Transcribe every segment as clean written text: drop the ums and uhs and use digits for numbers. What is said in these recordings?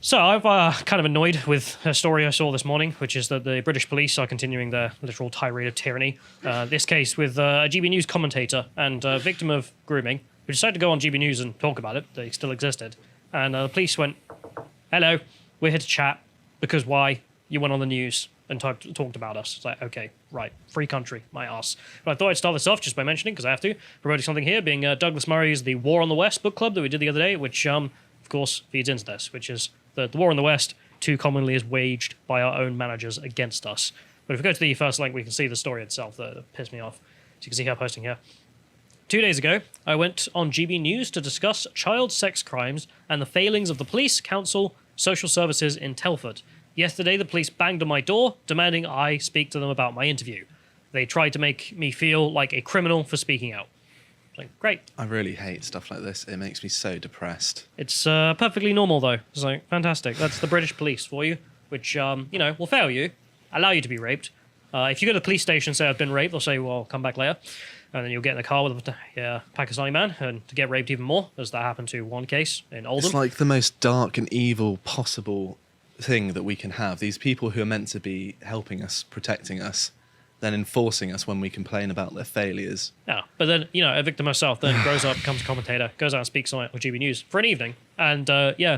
So I'm kind of annoyed with a story I saw this morning, which is that the British police are continuing their literal tirade of tyranny. This case with a GB News commentator and a victim of grooming who decided to go on GB News and talk about it. They still existed. And the police went, hello, we're here to chat because why? You went on the news and talked about us. It's like, okay, right, free country, my ass. But I thought I'd start this off just by mentioning, because I have to, promoting something here, being Douglas Murray's The War on the West book club that we did the other day, which, of course, feeds into this, which is the war in the West too commonly is waged by our own managers against us. But if we go to the first link, we can see the story itself that pissed me off. So you can see her posting here. 2 days ago, I went on GB News to discuss child sex crimes and the failings of the police, council, social services in Telford. Yesterday, the police banged on my door, demanding I speak to them about my interview. They tried to make me feel like a criminal for speaking out. Like, great. I really hate stuff like this. It makes me so depressed. It's perfectly normal, though. It's like, fantastic. That's the British police for you, which, will fail you, allow you to be raped. If you go to the police station and say, I've been raped, they'll say, well, come back later. And then you'll get in the car with a Pakistani man and to get raped even more, as that happened to one case in Oldham. It's like the most dark and evil possible thing that we can have. These people who are meant to be helping us, protecting us, then enforcing us when we complain about their failures. Yeah, but then, a victim herself then grows up, becomes a commentator, goes out and speaks on it with GB News for an evening. And,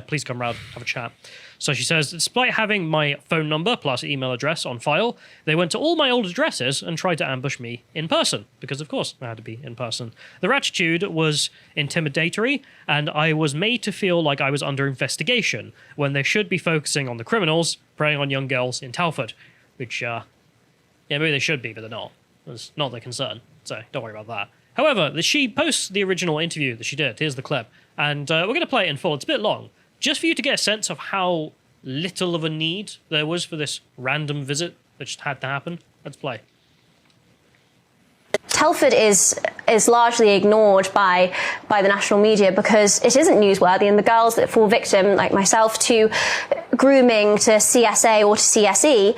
please come round, have a chat. So she says, despite having my phone number plus email address on file, they went to all my old addresses and tried to ambush me in person. Because, of course, I had to be in person. Their attitude was intimidatory, and I was made to feel like I was under investigation, when they should be focusing on the criminals preying on young girls in Telford. Which, maybe they should be, but they're not. It's not their concern, so don't worry about that. However, she posts the original interview that she did. Here's the clip. And we're going to play it in full. It's a bit long, just for you to get a sense of how little of a need there was for this random visit that just had to happen. Let's play. Telford is largely ignored by the national media because it isn't newsworthy, and the girls that fall victim, like myself, to grooming, to CSA or to CSE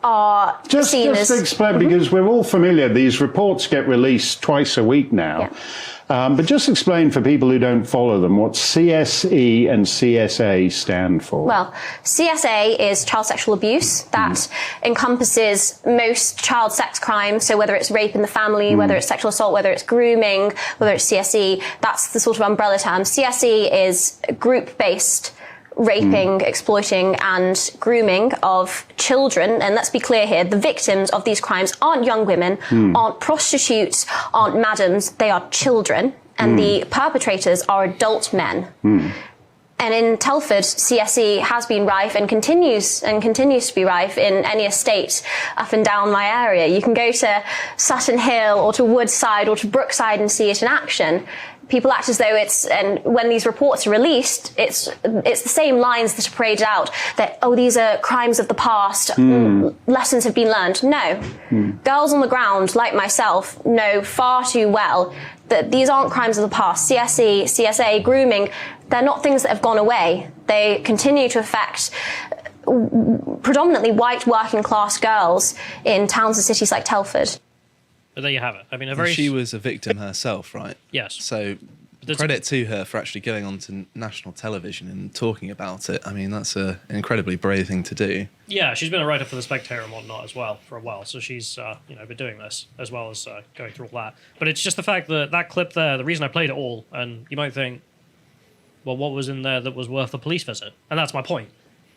are seen as... Just explain, because we're all familiar, these reports get released twice a week now. Yeah. But just explain for people who don't follow them what CSE and CSA stand for. Well, CSA is child sexual abuse. That encompasses most child sex crimes. So whether it's rape in the family, whether it's sexual assault, whether it's grooming, whether it's CSE, that's the sort of umbrella term. CSE is group-based raping, exploiting and grooming of children. And let's be clear here, the victims of these crimes aren't young women, aren't prostitutes, aren't madams, they are children. And the perpetrators are adult men. And in Telford, CSE has been rife and continues to be rife in any estate up and down my area. You can go to Sutton Hill or to Woodside or to Brookside and see it in action. People act as though and when these reports are released, it's the same lines that are paraded out, that, oh, these are crimes of the past, lessons have been learned. No. Girls on the ground, like myself, know far too well that these aren't crimes of the past. CSE, CSA, grooming, they're not things that have gone away. They continue to affect predominantly white working class girls in towns and cities like Telford. But there you have it. I mean, She was a victim herself, right? Yes. So credit to her for actually going on to national television and talking about it. I mean, that's an incredibly brave thing to do. Yeah, she's been a writer for The Spectator and whatnot as well for a while. So she's, been doing this as well as going through all that. But it's just the fact that clip there, the reason I played it all, and you might think, well, what was in there that was worth a police visit? And that's my point.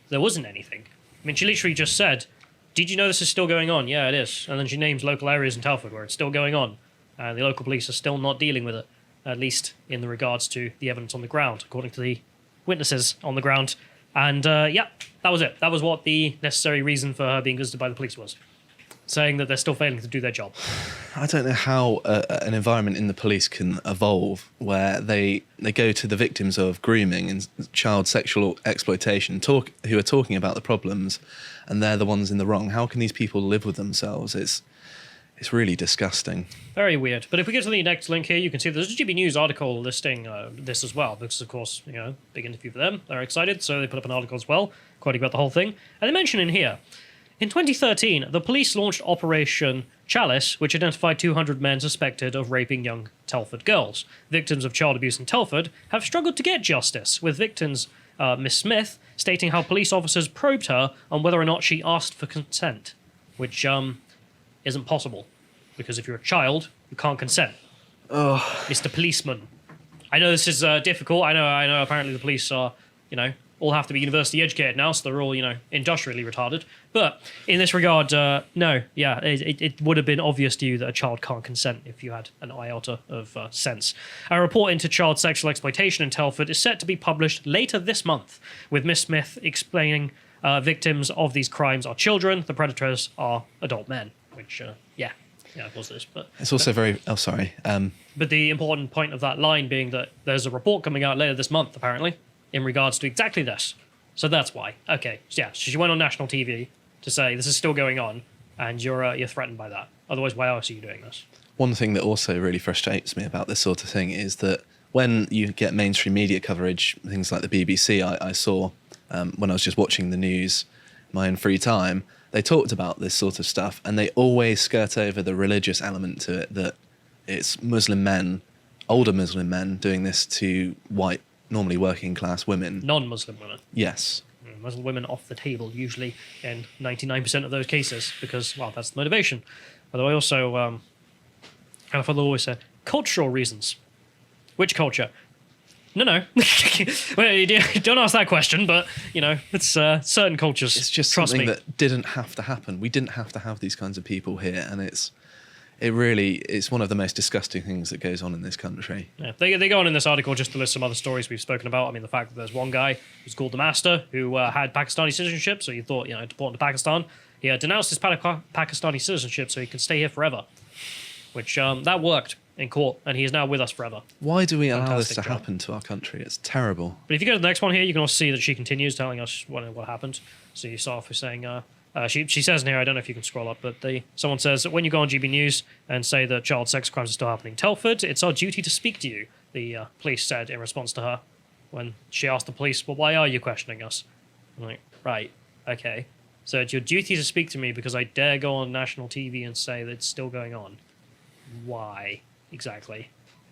There wasn't anything. I mean, she literally just said, did you know this is still going on? Yeah, it is. And then she names local areas in Telford where it's still going on. And the local police are still not dealing with it, at least in the regards to the evidence on the ground, according to the witnesses on the ground. And, that was it. That was what the necessary reason for her being visited by the police was, saying that they're still failing to do their job. I don't know how an environment in the police can evolve where they go to the victims of grooming and child sexual exploitation, who are talking about the problems, and they're the ones in the wrong. How can these people live with themselves? It's really disgusting. Very weird. But if we go to the next link here, you can see there's a GB News article listing this as well, because, of course, big interview for them. They're excited, so they put up an article as well, quoting about the whole thing. And they mention in here, in 2013, the police launched Operation Chalice, which identified 200 men suspected of raping young Telford girls. Victims of child abuse in Telford have struggled to get justice, with victims Miss Smith, stating how police officers probed her on whether or not she asked for consent, which isn't possible, because if you're a child, you can't consent. Oh. Mr. Policeman. I know this is difficult. I know. Apparently, the police are, all have to be university educated now, so they're all, industrially retarded. But in this regard, no, yeah, it would have been obvious to you that a child can't consent if you had an iota of sense. A report into child sexual exploitation in Telford is set to be published later this month, with Miss Smith explaining victims of these crimes are children, the predators are adult men, which, yeah, it was this. But it's also very. Oh, sorry. But the important point of that line being that there's a report coming out later this month, apparently, in regards to exactly this. So that's why. Okay, so yeah, so she went on national TV to say this is still going on, and you're threatened by that. Otherwise, why else are you doing this? One thing that also really frustrates me about this sort of thing is that when you get mainstream media coverage, things like the BBC, I saw when I was just watching the news in my own free time, they talked about this sort of stuff, and they always skirt over the religious element to it, that it's Muslim men, older Muslim men, doing this to white, normally working class women. Non-Muslim women. Yes. Muslim women off the table, usually in 99% of those cases, because, well, that's the motivation. Although I also, my father always said, cultural reasons. Which culture? No. Well, you don't ask that question, but, it's certain cultures. It's just Trust something me. that didn't have to happen. We didn't have to have these kinds of people here, and it's one of the most disgusting things that goes on in this country. Yeah, they go on in this article just to list some other stories we've spoken about. I mean, the fact that there's one guy who's called the Master who had Pakistani citizenship, so you thought, deport to Pakistan. He denounced his Pakistani citizenship so he can stay here forever, which that worked in court, and he is now with us forever. Why do we allow this to job. happen to our country? It's terrible. But if you go to the next one here, you can also see that she continues telling us what happened. So you start off with saying... she says in here, I don't know if you can scroll up, but someone says that when you go on GB News and say that child sex crimes are still happening in Telford, it's our duty to speak to you, the police said in response to her when she asked the police, well, why are you questioning us? I'm like, right, okay. So it's your duty to speak to me because I dare go on national TV and say that it's still going on. Why, exactly?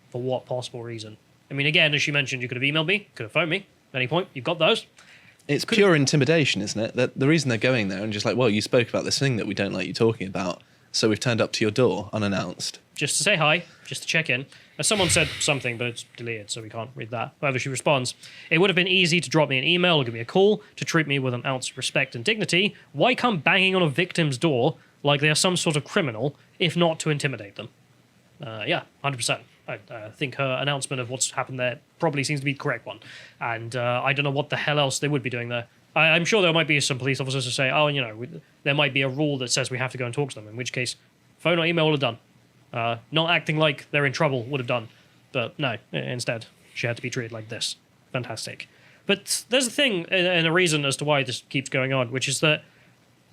For what possible reason? I mean, again, as she mentioned, you could have emailed me, could have phoned me at any point. You've got those. It's pure intimidation, isn't it? That the reason they're going there and just like, well, you spoke about this thing that we don't like you talking about, so we've turned up to your door unannounced. Just to say hi, just to check in. Someone said something, but it's deleted, so we can't read that. However, she responds, it would have been easy to drop me an email or give me a call to treat me with an ounce of respect and dignity. Why come banging on a victim's door like they are some sort of criminal, if not to intimidate them? Yeah, 100%. I think her announcement of what's happened there probably seems to be the correct one. And I don't know what the hell else they would be doing there. I'm sure there might be some police officers who say, there might be a rule that says we have to go and talk to them, in which case phone or email would have done. Not acting like they're in trouble would have done. But no, instead, she had to be treated like this. Fantastic. But there's a thing and a reason as to why this keeps going on, which is that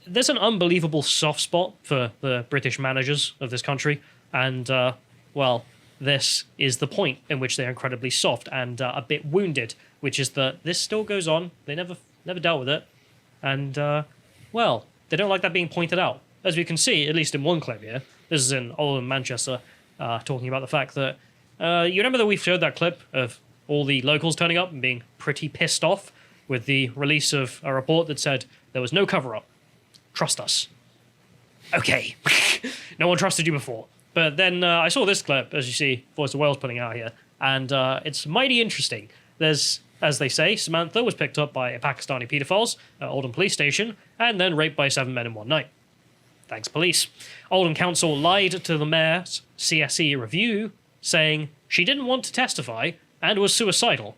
there's an unbelievable soft spot for the British managers of this country. And, this is the point in which they're incredibly soft and a bit wounded, which is that this still goes on. They never dealt with it. And, they don't like that being pointed out. As we can see, at least in one clip here, this is in Oldham, Manchester, talking about the fact that, you remember that we showed that clip of all the locals turning up and being pretty pissed off with the release of a report that said there was no cover-up. Trust us. Okay. No one trusted you before. But then I saw this clip, as you see, Voice of Wales putting out here, and it's mighty interesting. There's, as they say, Samantha was picked up by Pakistani paedophiles at Oldham Police Station and then raped by 7 men in one night. Thanks, police. Oldham Council lied to the mayor's CSE review, saying she didn't want to testify and was suicidal.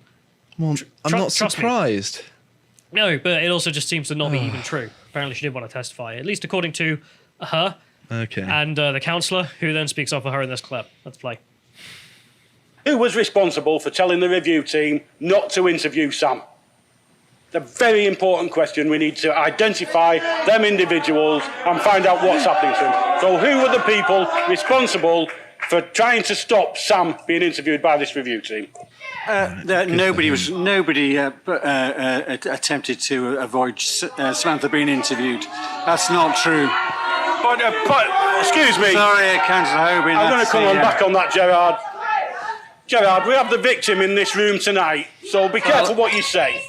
Well, I'm not surprised. No, but it also just seems to not be even true. Apparently she did want to testify, at least according to her. Okay. And the counsellor, who then speaks up for her in this clip. Let's play. Who was responsible for telling the review team not to interview Sam? It's a very important question. We need to identify them individuals and find out what's happening to them. So who were the people responsible for trying to stop Sam being interviewed by this review team? Nobody attempted to avoid Samantha being interviewed. That's not true. But excuse me. Sorry, Councillor Hoban. I'm going to come back on that, Gerard. Gerard, we have the victim in this room tonight, so be careful what you say.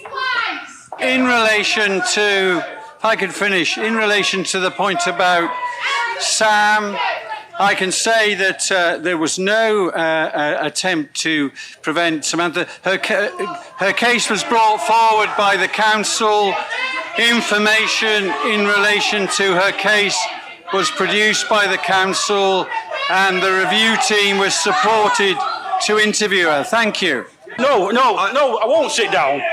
in relation to, if I could finish, in relation to the point about Sam, I can say that there was no attempt to prevent Samantha. Her case was brought forward by the council. Information in relation to her case was produced by the council, and the review team was supported to interview her. Thank you. No, I won't sit down.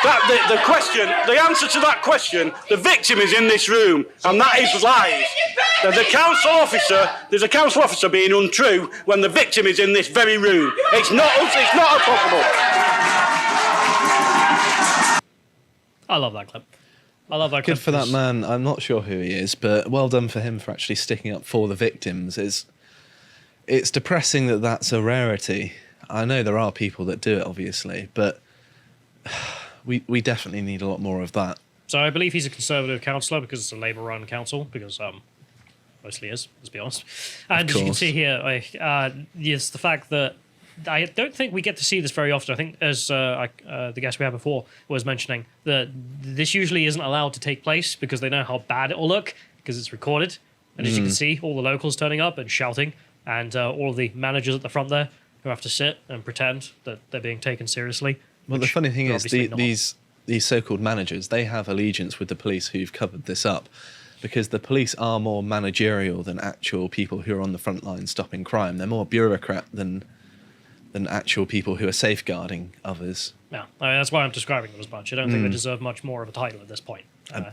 The answer to that question, the victim is in this room, and that is lies. There's a council officer being untrue when the victim is in this very room. It's not possible. I love that clip. I love that clip. Good for that man. I'm not sure who he is, but well done for him for actually sticking up for the victims. It's depressing that that's a rarity. I know there are people that do it, obviously, but we definitely need a lot more of that. So I believe he's a Conservative councillor because it's a Labour-run council, because mostly is, let's be honest. And as you can see here, yes, the fact that I don't think we get to see this very often. I think, as the guest we had before was mentioning, that this usually isn't allowed to take place because they know how bad it will look because it's recorded. And as you can see, all the locals turning up and shouting, and all of the managers at the front there who have to sit and pretend that they're being taken seriously. Well, the funny thing is, obviously these so-called managers, they have allegiance with the police who've covered this up, because the police are more managerial than actual people who are on the front line stopping crime. They're more bureaucrat than actual people who are safeguarding others. Yeah, I mean, that's why I'm describing them as much. I don't think they deserve much more of a title at this point.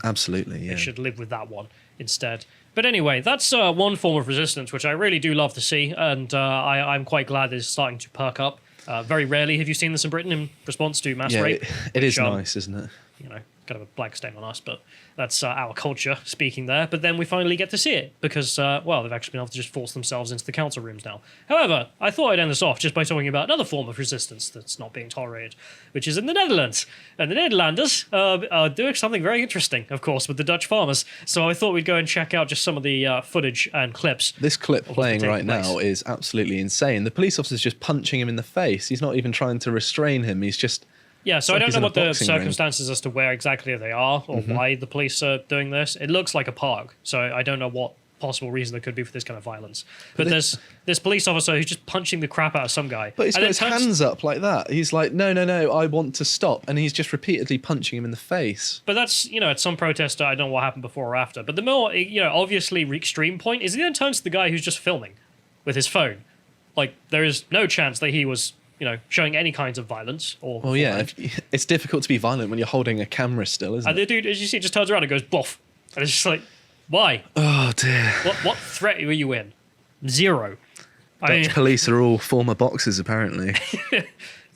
Absolutely, yeah. They should live with that one instead. But anyway, that's one form of resistance, which I really do love to see, and I'm quite glad it's starting to perk up. Very rarely have you seen this in Britain in response to mass rape. It is nice, isn't it? You know, kind of a black stain on us, but that's our culture speaking there. But then we finally get to see it because, well, they've actually been able to just force themselves into the council rooms now. However, I thought I'd end this off just by talking about another form of resistance that's not being tolerated, which is in the Netherlands. And the Netherlanders are doing something very interesting, of course, with the Dutch farmers. So I thought we'd go and check out just some of the footage and clips. This clip playing right now is absolutely insane. The police officer's just punching him in the face. He's not even trying to restrain him. He's just... Yeah, so I don't know what the circumstances as to where exactly they are or why the police are doing this. It looks like a park, so I don't know what possible reason there could be for this kind of violence. But there's this police officer who's just punching the crap out of some guy. But he's got his hands up like that. He's like, no, I want to stop. And he's just repeatedly punching him in the face. But that's, at some protest, I don't know what happened before or after. But the more, obviously extreme point is he then turns to the guy who's just filming with his phone. Like, there is no chance that he was... showing any kinds of violence or... Well, yeah, it's difficult to be violent when you're holding a camera still, isn't it? And the dude, as you see, just turns around and goes, boff. And it's just like, why? Oh, dear. What threat were you in? Zero. Dutch police are all former boxers, apparently.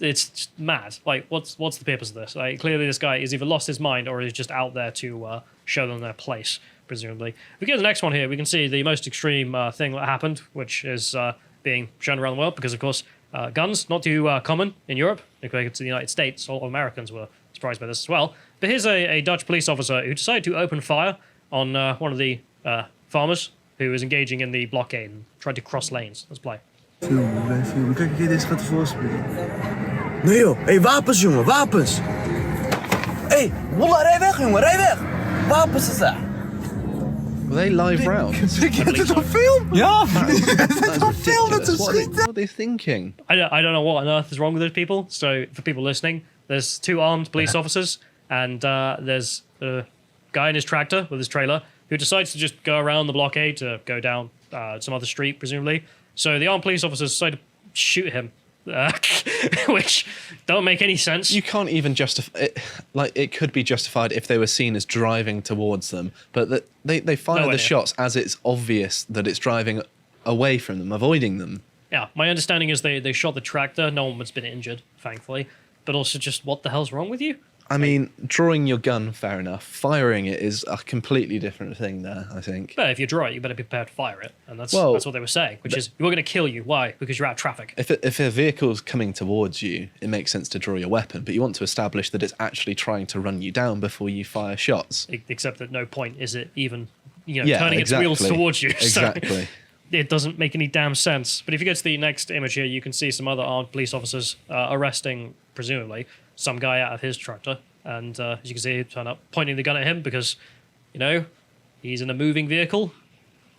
It's just mad. Like, what's the purpose of this? Like, clearly this guy has either lost his mind or is just out there to show them their place, presumably. If we get to the next one here, we can see the most extreme thing that happened, which is being shown around the world because, of course... guns, not too common in Europe, compared to the United States. All Americans were surprised by this as well. But here's a Dutch police officer who decided to open fire on one of the farmers who was engaging in the blockade and tried to cross lanes. Let's play. Filmen. Kijk, deze gaat ervoor springen. Nee joh, hé, wapens jongen, wapens! Hé, Wallah, rij weg jongen, rij weg! Wapens is daar! Were they live rounds? Dit is een film? Ja! That's ridiculous. What are they thinking? I don't know what on earth is wrong with those people. So for people listening, there's 2 armed police officers and there's a guy in his tractor with his trailer who decides to just go around the blockade to go down some other street, presumably. So the armed police officers decide to shoot him, which don't make any sense. You can't even justify it. Like, it could be justified if they were seen as driving towards them, but they fire the shots as it's obvious that it's driving away from them, avoiding them. Yeah, my understanding is they shot the tractor. No one has been injured, thankfully. But also just, what the hell's wrong with you? I mean, drawing your gun, fair enough. Firing it is a completely different thing there, I think. But if you draw it, you better be prepared to fire it. And that's what they were saying, which is, we're going to kill you. Why? Because you're out of traffic. If a vehicle's coming towards you, it makes sense to draw your weapon, but you want to establish that it's actually trying to run you down before you fire shots. Except at no point is it even, turning its wheels towards you. Exactly. So it doesn't make any damn sense. But if you go to the next image here, you can see some other armed police officers arresting, presumably, some guy out of his tractor. And as you can see, he turned up pointing the gun at him because, he's in a moving vehicle.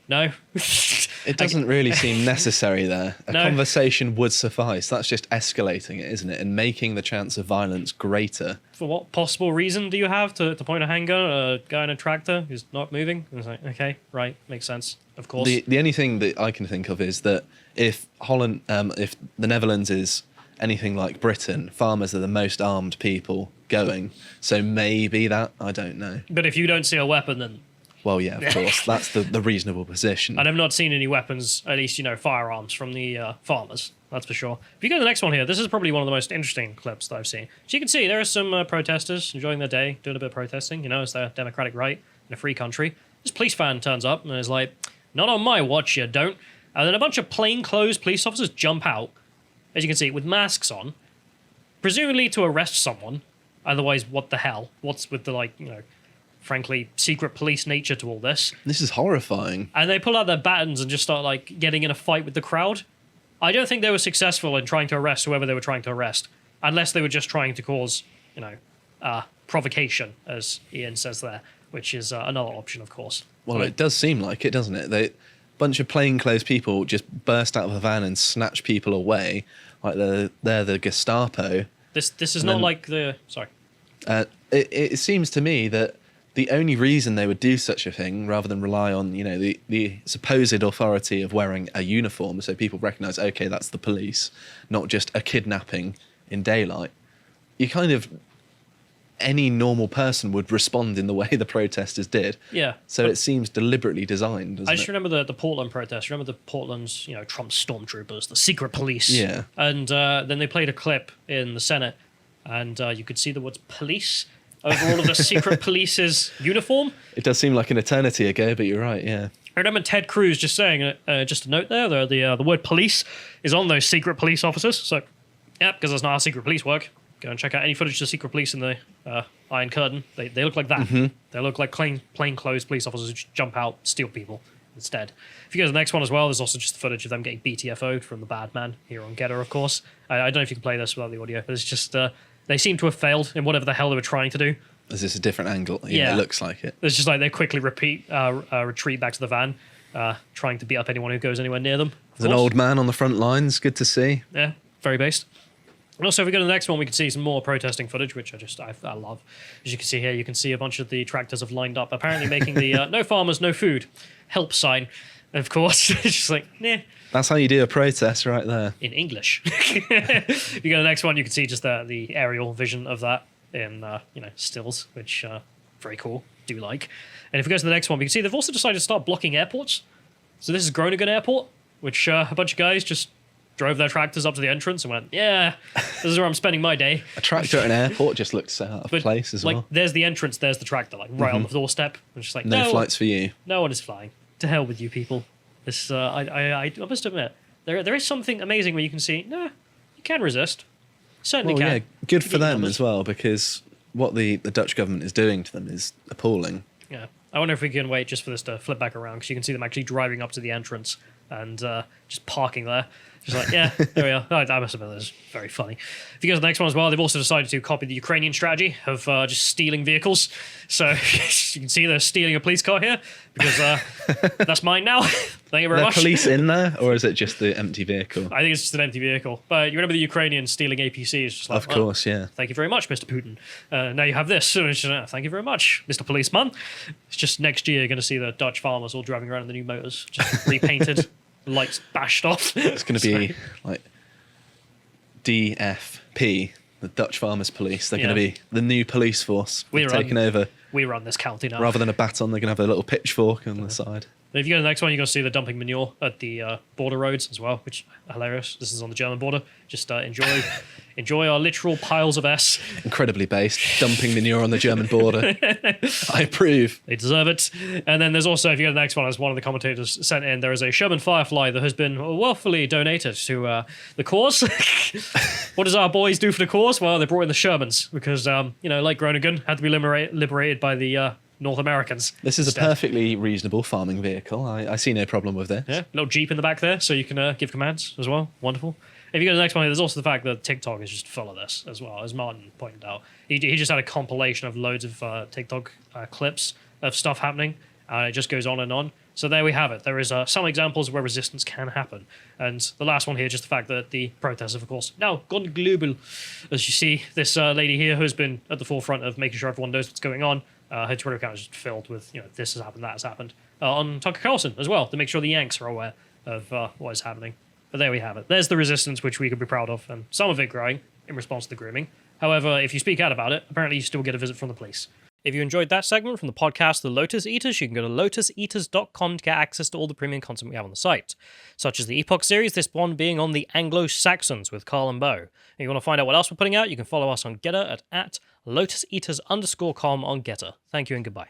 No. It doesn't really seem necessary there. A conversation would suffice. That's just escalating it, isn't it? And making the chance of violence greater. For what possible reason do you have to point a handgun at a guy in a tractor who's not moving? And it's like, okay, right, makes sense, of course. The only thing that I can think of is that if if the Netherlands is anything like Britain, farmers are the most armed people going. So maybe that, I don't know. But if you don't see a weapon, then... Well, yeah, of course. That's the reasonable position. And I've not seen any weapons, at least, firearms from the farmers. That's for sure. If you go to the next one here, this is probably one of the most interesting clips that I've seen. So you can see there are some protesters enjoying their day, doing a bit of protesting, it's their democratic right in a free country. This police van turns up and is like, not on my watch, you don't. And then a bunch of plainclothes police officers jump out, as you can see, with masks on, presumably to arrest someone. Otherwise, what the hell? What's with the, frankly, secret police nature to all this? This is horrifying. And they pull out their batons and just start, getting in a fight with the crowd. I don't think they were successful in trying to arrest whoever they were trying to arrest, unless they were just trying to cause, provocation, as Ian says there, which is another option, of course. Well, it does seem like it, doesn't it? A bunch of plainclothes people just burst out of a van and snatch people away, like they're the Gestapo. This is not like the... Sorry. It seems to me that the only reason they would do such a thing, rather than rely on, the supposed authority of wearing a uniform, so people recognise, okay, that's the police, not just a kidnapping in daylight. Any normal person would respond in the way the protesters did. Yeah. So it seems deliberately designed, doesn't I just it? remember the Portland protests. Remember the Portland's, Trump stormtroopers, the secret police. Yeah. And then they played a clip in the Senate, and you could see the words police over all of the secret police's uniform. It does seem like an eternity ago, but you're right, yeah. I remember Ted Cruz just saying, just a note there, the word police is on those secret police officers. So, yeah, because that's not how secret police work. Go and check out any footage of secret police in the Iron Curtain. They look like that. Mm-hmm. They look like plainclothes police officers who just jump out, steal people instead. If you go to the next one as well, there's also just footage of them getting BTFO'd from the bad man here on Getter, of course. I don't know if you can play this without the audio, but it's just... they seem to have failed in whatever the hell they were trying to do. Is this a different angle? Yeah. It looks like it. It's just like they quickly retreat back to the van, trying to beat up anyone who goes anywhere near them. There's an old man on the front lines. Good to see. Yeah, very based. And also, if we go to the next one, we can see some more protesting footage, which I love. As you can see here, you can see a bunch of the tractors have lined up, apparently making the no farmers, no food help sign. And of course, it's just like, nah. That's how you do a protest right there. In English. If you go to the next one, you can see just the aerial vision of that in stills, which very cool. Do like. And if we go to the next one, we can see they've also decided to start blocking airports. So this is Groningen Airport, which a bunch of guys just drove their tractors up to the entrance and went, yeah, this is where I'm spending my day. A tractor at an airport just looks out of place as well. There's the entrance, there's the tractor, right on the doorstep. It's just like, no flights for you. No one is flying. To hell with you people. This, I must admit, there is something amazing where you can see, you can resist. Certainly can. Yeah, good for them as well, because what the Dutch government is doing to them is appalling. Yeah. I wonder if we can wait just for this to flip back around, because you can see them actually driving up to the entrance and just parking there. Just like, yeah, there we are. I must admit, that's very funny. If you go to the next one as well, they've also decided to copy the Ukrainian strategy of just stealing vehicles. So you can see they're stealing a police car here, because that's mine now. Thank you very much. Police in there, or is it just the empty vehicle? I think it's just an empty vehicle. But you remember the Ukrainians stealing APCs? Just like, of course, yeah. Thank you very much, Mr. Putin. Now you have this. And it's just, thank you very much, Mr. Policeman. It's just next year you're going to see the Dutch farmers all driving around in the new motors, just repainted. Lights bashed off. It's going to be like DFP, the Dutch Farmers Police. They're going to be the new police force taking over. We run this county now. Rather than a baton, they're going to have a little pitchfork on the side. If you go to the next one, you're going to see the dumping manure at the border roads as well, which is hilarious. This is on the German border. Just enjoy our literal piles of S. Incredibly based, dumping manure on the German border. I approve. They deserve it. And then there's also, if you go to the next one, as one of the commentators sent in, there is a Sherman Firefly that has been wealthily donated to the cause. What does our boys do for the cause? Well, they brought in the Shermans because, like Groningen, had to be liberated by the North Americans. This is a perfectly reasonable farming vehicle. I see no problem with this. Yeah, little Jeep in the back there, so you can give commands as well. Wonderful. If you go to the next one, there's also the fact that TikTok is just full of this as well, as Martin pointed out. He just had a compilation of loads of TikTok clips of stuff happening. It just goes on and on. So there we have it. There is some examples where resistance can happen. And the last one here, just the fact that the protests have, of course, now gone global. As you see, this lady here who's been at the forefront of making sure everyone knows what's going on. Her Twitter account is just filled with, this has happened, that has happened. On Tucker Carlson as well, to make sure the Yanks are aware of what is happening. But there we have it. There's the resistance, which we could be proud of, and some of it growing in response to the grooming. However, if you speak out about it, apparently you still get a visit from the police. If you enjoyed that segment from the podcast The Lotus Eaters, you can go to lotuseaters.com to get access to all the premium content we have on the site, such as the Epoch series, this one being on the Anglo-Saxons with Carl and Bo. If you want to find out what else we're putting out, you can follow us on Getter at lotuseaters_com on Getter. Thank you and goodbye.